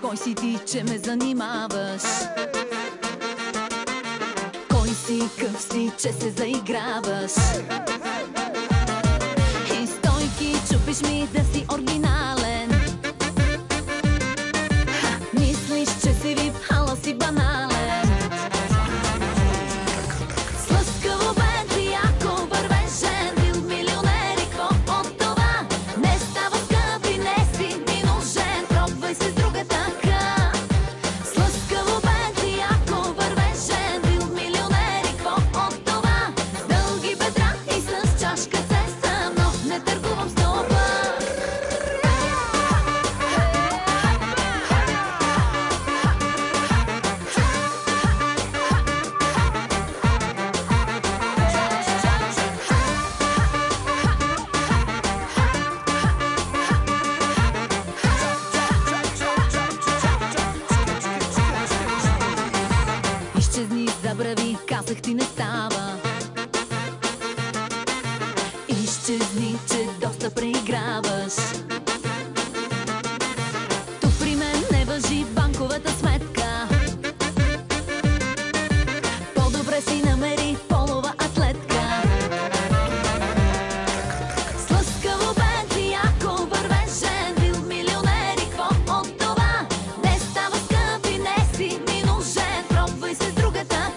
Кой си ти, че ме занимаваш? Кой си, къв си, че се заиграваш? И стойки чупиш ми да си оригинален. Мислиш, че си вип, ала си банален. Слъскаво Бентли, ако вървежен, бил милионер и кво от това? Не става скъпи, не си ми нужен, пробвай се с другата. Изчезни, забрави, казах ти не става. Изчезни, че доста преиграваш. Тук при мен не важи банковата сметка. По-добре си намери полова атлетка. Слъскаво Бентли, ако вървежен, бил милионер и кво от това? Не става скъпи, не си ми нужен, пробвай се с другата.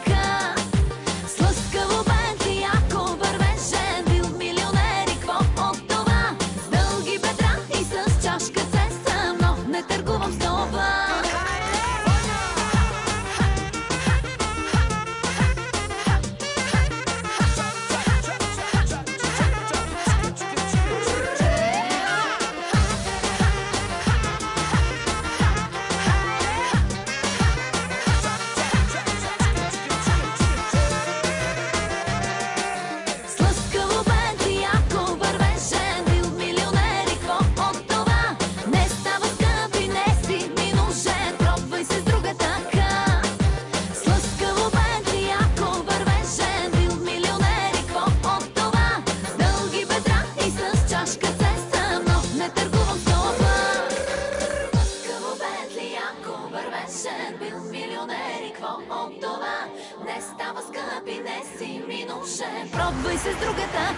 Слъскаво Бентли, ако вървежен, бил милионер и кво от това? С дълги бедра и с чашка цеса, но не търгувам с това. Бил милионер и кво от това? Не става скъпи, не си ми нужен, пробвай се с другата.